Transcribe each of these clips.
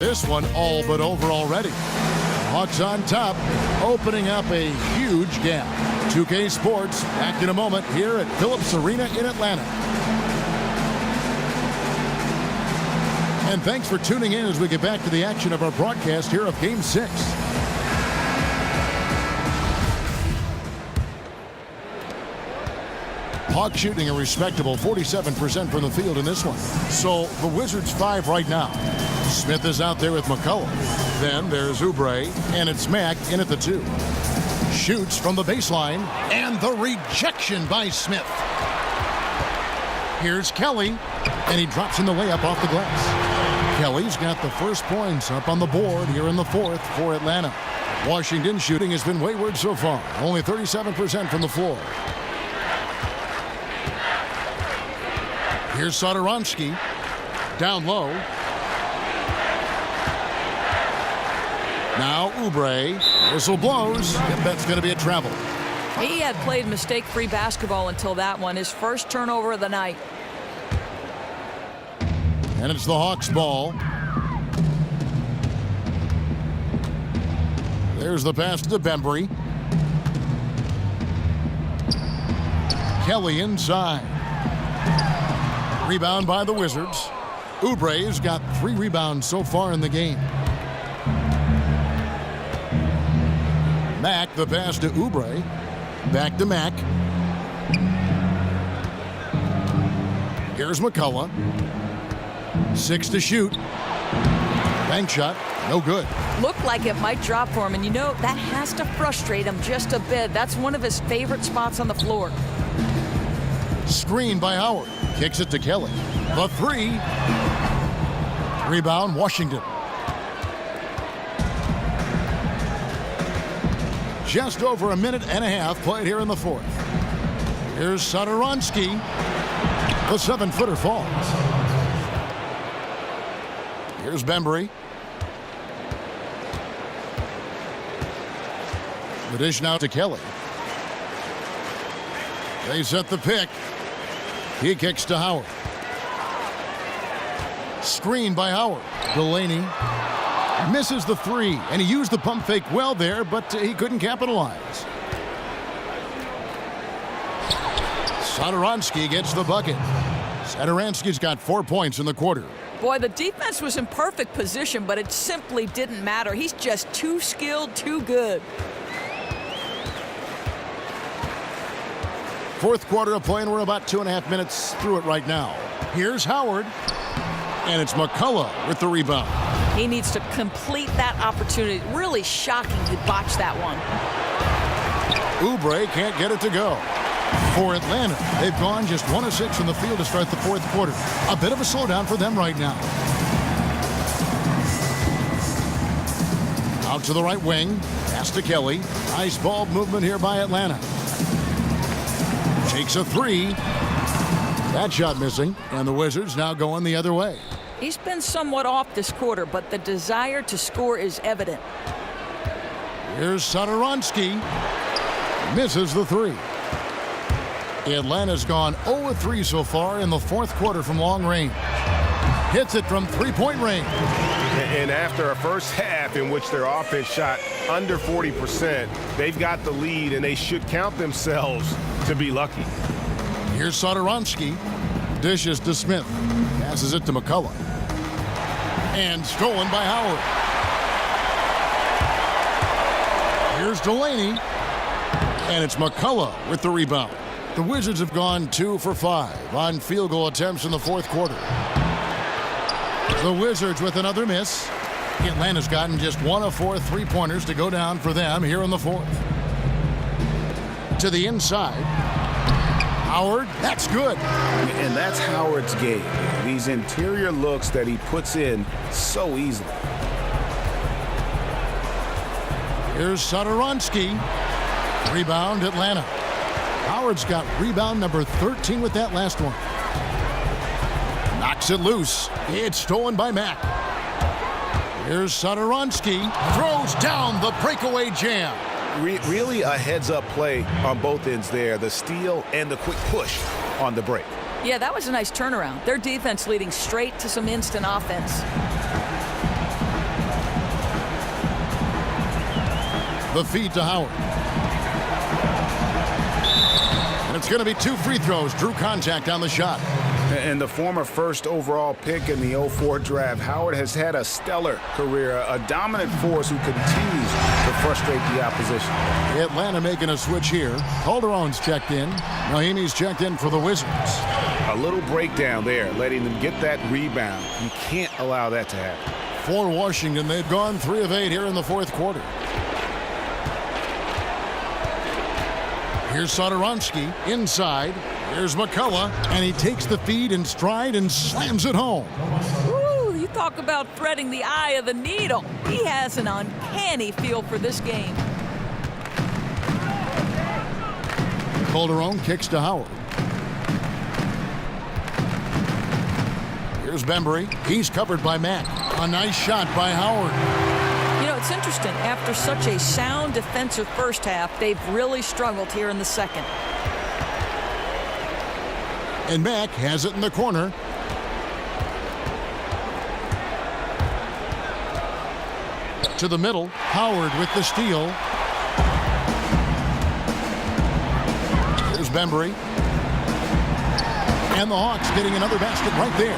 This one all but over already. Hawks on top, opening up a huge gap. 2K Sports back in a moment here at Phillips Arena in Atlanta. And thanks for tuning in as we get back to the action of our broadcast here of Game 6. Hawks shooting a respectable 47% from the field in this one. So the Wizards 5 right now. Smith is out there with McCullough. Then there's Oubre, and it's Mack in at the 2. Shoots from the baseline, and the rejection by Smith. Here's Kelly, and he drops in the layup off the glass. Kelly's got the first points up on the board here in the fourth for Atlanta. Washington shooting has been wayward so far, only 37% from the floor. Here's Satoransky, down low. Now Oubre, whistle blows, and that's going to be a travel. He had played mistake-free basketball until that one, his first turnover of the night. And it's the Hawks ball. There's the pass to Bembry. Kelly inside. Rebound by the Wizards. Oubre's got 3 rebounds so far in the game. Mack, the pass to Oubre. Back to Mack. Here's McCullough. 6 to shoot. Bank shot, no good. Looked like it might drop for him, and you know, that has to frustrate him just a bit. That's one of his favorite spots on the floor. Screen by Howard. Kicks it to Kelly. The 3. Rebound, Washington. Just over a minute and a half played here in the fourth. Here's Satoransky. The 7-footer falls. Here's Bembry. The dish now to Kelly. They set the pick. He kicks to Howard. Screen by Howard. Delaney misses the 3, and he used the pump fake well there, but he couldn't capitalize. Satoransky gets the bucket. Satoransky's got 4 points in the quarter. Boy, the defense was in perfect position, but it simply didn't matter. He's just too skilled, too good. Fourth quarter of play, and we're about 2.5 minutes through it right now. Here's Howard, and it's McCullough with the rebound. He needs to complete that opportunity. Really shocking to botch that one. Oubre can't get it to go. For Atlanta, they've gone just 1 of 6 from the field to start the fourth quarter. A bit of a slowdown for them right now. Out to the right wing. Pass to Kelly. Nice ball movement here by Atlanta. Takes a 3. That shot missing, and the Wizards now going the other way. He's been somewhat off this quarter, but the desire to score is evident. Here's Satoransky. Misses the 3. Atlanta's gone 0-3 so far in the fourth quarter from long range. Hits it from 3-point range. And after a first half in which their offense shot under 40%, they've got the lead, and they should count themselves to be lucky. Here's Satoransky. Dishes to Smith. Passes it to McCullough. And stolen by Howard. Here's Delaney. And it's McCullough with the rebound. The Wizards have gone 2 for 5 on field goal attempts in the fourth quarter. The Wizards with another miss. Atlanta's gotten just 1 of 4 3-pointers to go down for them here in the fourth. To the inside. Howard, that's good. And that's Howard's game. These interior looks that he puts in so easily. Here's Satoransky. Rebound, Atlanta. Howard's got rebound number 13 with that last one. Knocks it loose. It's stolen by Mack. Here's Satoransky. Throws down the breakaway jam. Really a heads-up play on both ends there. The steal and the quick push on the break. Yeah, that was a nice turnaround. Their defense leading straight to some instant offense. The feed to Howard. And it's going to be 2 free throws. Drew contact on the shot. And the former first overall pick in the 04 draft, Howard has had a stellar career, a dominant force who continues to frustrate the opposition. Atlanta making a switch here. Calderon's checked in. Naheemi's checked in for the Wizards. A little breakdown there, letting them get that rebound. You can't allow that to happen. For Washington, they've gone 3 of 8 here in the fourth quarter. Here's Satoransky inside. Here's McCullough, and he takes the feed in stride and slams it home. Ooh, you talk about threading the eye of the needle. He has an uncanny feel for this game. Calderon kicks to Howard. Here's Bembry. He's covered by Mack. A nice shot by Howard. You know, it's interesting. After such a sound defensive first half, they've really struggled here in the second. And Mack has it in the corner. To the middle. Howard with the steal. Here's Bembry. And the Hawks getting another basket right there.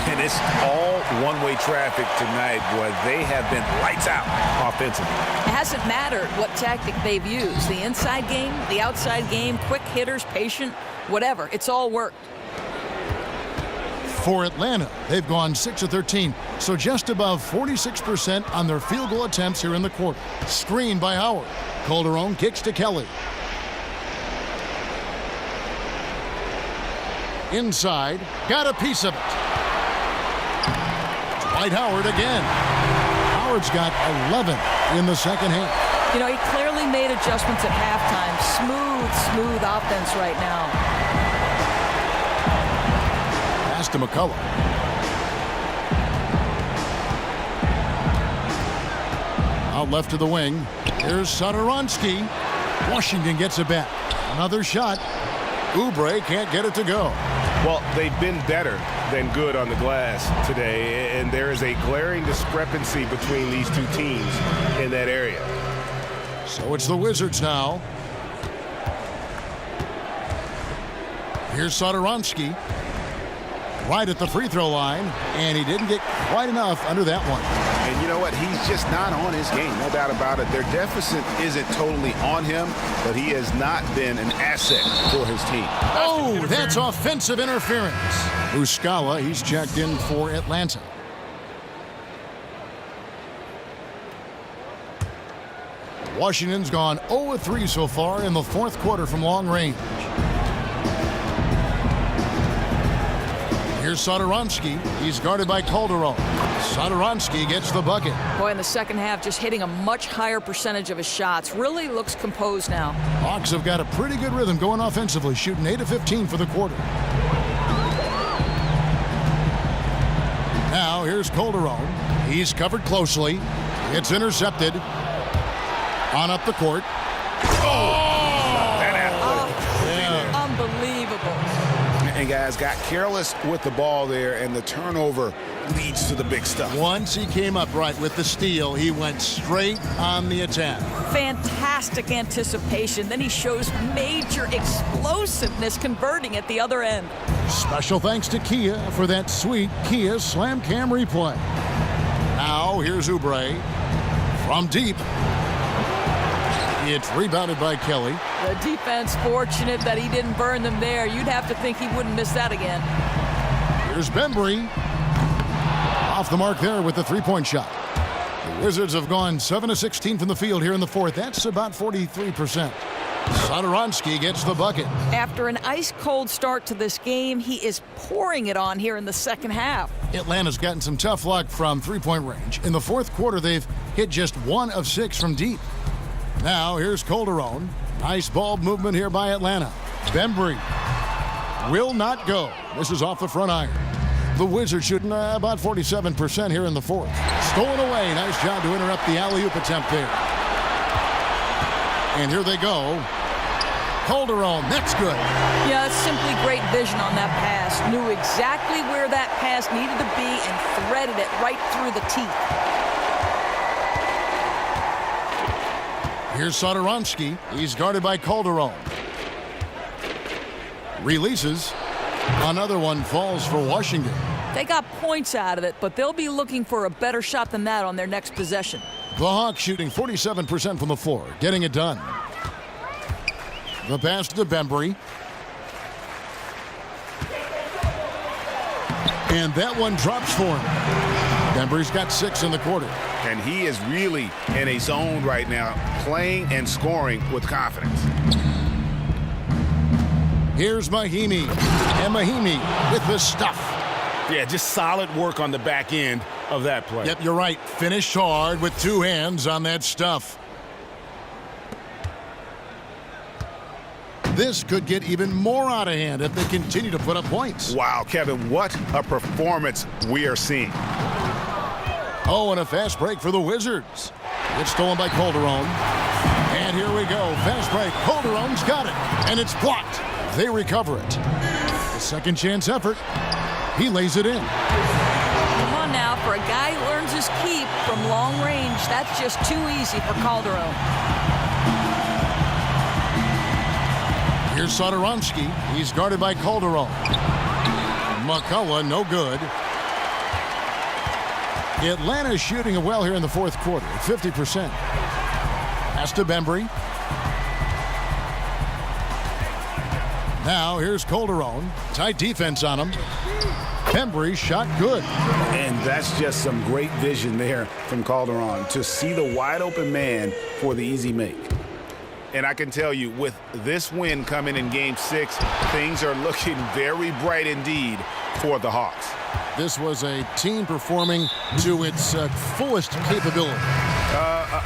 And it's all one-way traffic tonight, boy. They have been lights out offensively. It hasn't mattered what tactic they've used. The inside game, the outside game, quick hitters, patient, whatever. It's all worked. For Atlanta, they've gone 6 of 13, so just above 46% on their field goal attempts here in the quarter. Screen by Howard. Calderon kicks to Kelly. Inside, got a piece of it. Dwight Howard again. Howard's got 11 in the second half. You know, he clearly made adjustments at halftime. Smooth offense right now. Pass to McCullough. Out left to the wing. Here's Satoransky. Washington gets it back. Another shot. Oubre can't get it to go. Well, they've been better than good on the glass today, and there is a glaring discrepancy between these two teams in that area. So it's the Wizards now. Here's Satoransky. Right at the free throw line, and he didn't get quite enough under that one. And you know what? He's just not on his game, no doubt about it. Their deficit isn't totally on him, but he has not been an asset for his team. Oh, that's offensive interference. Muscala, he's checked in for Atlanta. Washington's gone 0-3 so far in the fourth quarter from long range. Here's Satoransky. He's guarded by Calderon. Satoransky gets the bucket. Boy, in the second half, just hitting a much higher percentage of his shots. Really looks composed now. Hawks have got a pretty good rhythm going offensively, shooting 8 of 15 for the quarter. Now here's Calderon. He's covered closely. It's intercepted. On up the court. Unbelievable. And guys got careless with the ball there, and the turnover leads to the big stuff. Once he came up right with the steal, he went straight on the attack. Fantastic anticipation. Then he shows major explosiveness converting at the other end. Special thanks to Kia for that sweet Kia Slam Cam replay. Now here's Oubre from deep. It's rebounded by Kelly. The defense fortunate that he didn't burn them there. You'd have to think he wouldn't miss that again. Here's Bembry. Off the mark there with the three-point shot. The Wizards have gone 7 of 16 from the field here in the fourth. That's about 43%. Satoransky gets the bucket. After an ice-cold start to this game, he is pouring it on here in the second half. Atlanta's gotten some tough luck from three-point range. In the fourth quarter, they've hit just 1 of 6 from deep. Now, here's Calderon. Nice ball movement here by Atlanta. Bembry will not go. This is off the front iron. The Wizards shooting about 47% here in the fourth. Stolen away. Nice job to interrupt the alley-oop attempt there. And here they go. Calderon, that's good. Yeah, it's simply great vision on that pass. Knew exactly where that pass needed to be and threaded it right through the teeth. Here's Satoransky. He's guarded by Calderon. Releases. Another one falls for Washington. They got points out of it, but they'll be looking for a better shot than that on their next possession. The Hawks shooting 47% from the floor, getting it done. The pass to Bembry. And that one drops for him. Bembry's got 6 in the quarter. And he is really in a zone right now, playing and scoring with confidence. Here's Mahimi. And Mahimi with the stuff. Yeah, just solid work on the back end of that play. Yep, you're right. Finished hard with 2 hands on that stuff. This could get even more out of hand if they continue to put up points. Wow, Kevin, what a performance we are seeing. Oh, and a fast break for the Wizards. It's stolen by Calderon. And here we go. Fast break. Calderon's got it. And it's blocked. They recover it. A second chance effort. He lays it in. Come on now, for a guy who earns his keep from long range, that's just too easy for Calderon. Here's Satoransky. He's guarded by Calderon. McCullough, no good. Atlanta's shooting it well here in the fourth quarter, 50%. Pass to Bembry. Now here's Calderon. Tight defense on him. Bembry shot good. And that's just some great vision there from Calderon to see the wide open man for the easy make. And I can tell you, with this win coming in Game 6, things are looking very bright indeed for the Hawks. This was a team performing to its fullest capability.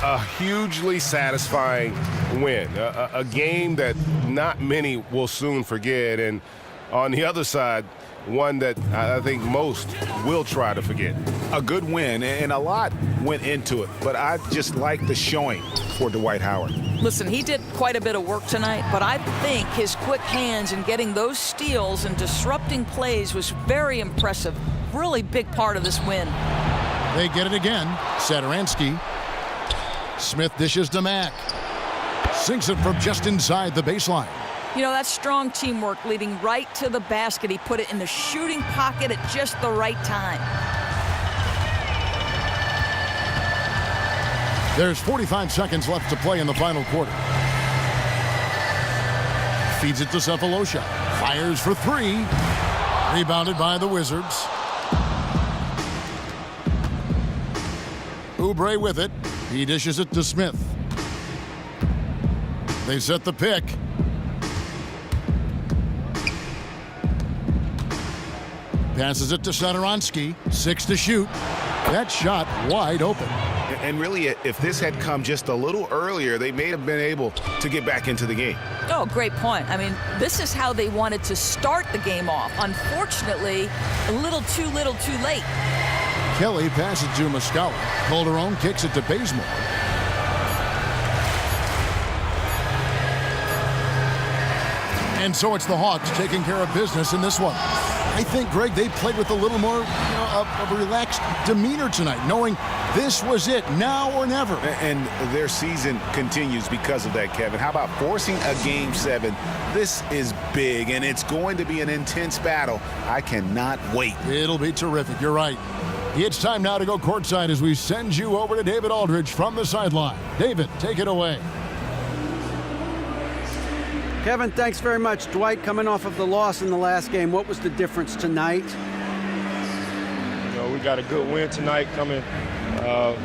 A hugely satisfying win. A game that not many will soon forget. And on the other side, one that I think most will try to forget. A good win, and a lot went into it, but I just like the showing for Dwight Howard. Listen, he did quite a bit of work tonight, but I think his quick hands and getting those steals and disrupting plays was very impressive. Really big part of this win. They get it again. Satoransky. Smith dishes to Mack. Sinks it from just inside the baseline. You know, that's strong teamwork leading right to the basket. He put it in the shooting pocket at just the right time. There's 45 seconds left to play in the final quarter. Feeds it to Sefolosha. Fires for 3. Rebounded by the Wizards. Oubre with it. He dishes it to Smith. They set the pick. Passes it to Satoransky. 6 to shoot. That shot wide open. And really, if this had come just a little earlier, they may have been able to get back into the game. Oh, great point. I mean, this is how they wanted to start the game off. Unfortunately, a little too late. Kelly passes to Muscala. Calderon kicks it to Bazemore. And so it's the Hawks taking care of business in this one. I think, Greg, they played with a little more of a relaxed demeanor tonight, knowing this was it, now or never. And their season continues because of that, Kevin. How about forcing a Game 7? This is big, and it's going to be an intense battle. I cannot wait. It'll be terrific. You're right. It's time now to go courtside as we send you over to David Aldridge from the sideline. David, take it away. Kevin, thanks very much. Dwight, coming off of the loss in the last game, what was the difference tonight? You know, we got a good win tonight coming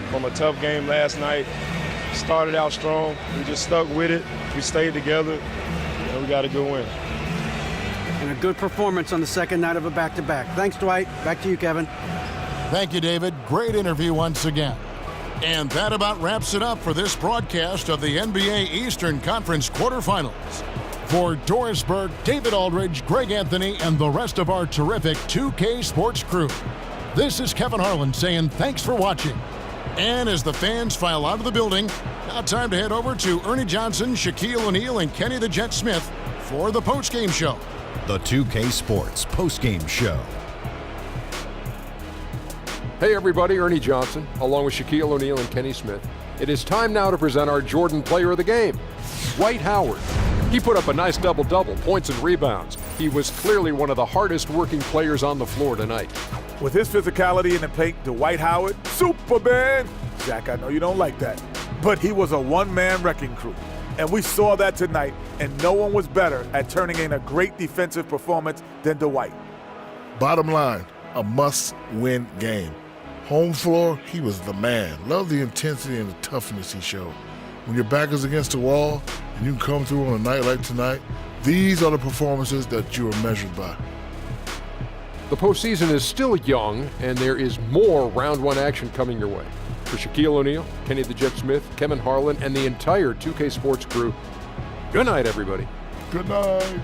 from a tough game last night. Started out strong. We just stuck with it. We stayed together, and we got a good win. And a good performance on the second night of a back-to-back. Thanks, Dwight. Back to you, Kevin. Thank you, David. Great interview once again. And that about wraps it up for this broadcast of the NBA Eastern Conference quarterfinals. For Doris Burke, David Aldridge, Greg Anthony, and the rest of our terrific 2K Sports crew, this is Kevin Harlan saying thanks for watching. And as the fans file out of the building, now time to head over to Ernie Johnson, Shaquille O'Neal, and Kenny the Jet Smith for the postgame show. The 2K Sports postgame show. Hey everybody, Ernie Johnson, along with Shaquille O'Neal and Kenny Smith. It is time now to present our Jordan Player of the Game, Dwight Howard. He put up a nice double-double, points and rebounds. He was clearly one of the hardest-working players on the floor tonight. With his physicality in the paint, Dwight Howard, Superman! Jack, I know you don't like that, but he was a one-man wrecking crew. And we saw that tonight, and no one was better at turning in a great defensive performance than Dwight. Bottom line, a must-win game. Home floor, he was the man. Love the intensity and the toughness he showed. When your back is against the wall and you can come through on a night like tonight, these are the performances that you are measured by. The postseason is still young, and there is more round one action coming your way. For Shaquille O'Neal, Kenny the Jet Smith, Kevin Harlan, and the entire 2K Sports crew, good night, everybody. Good night.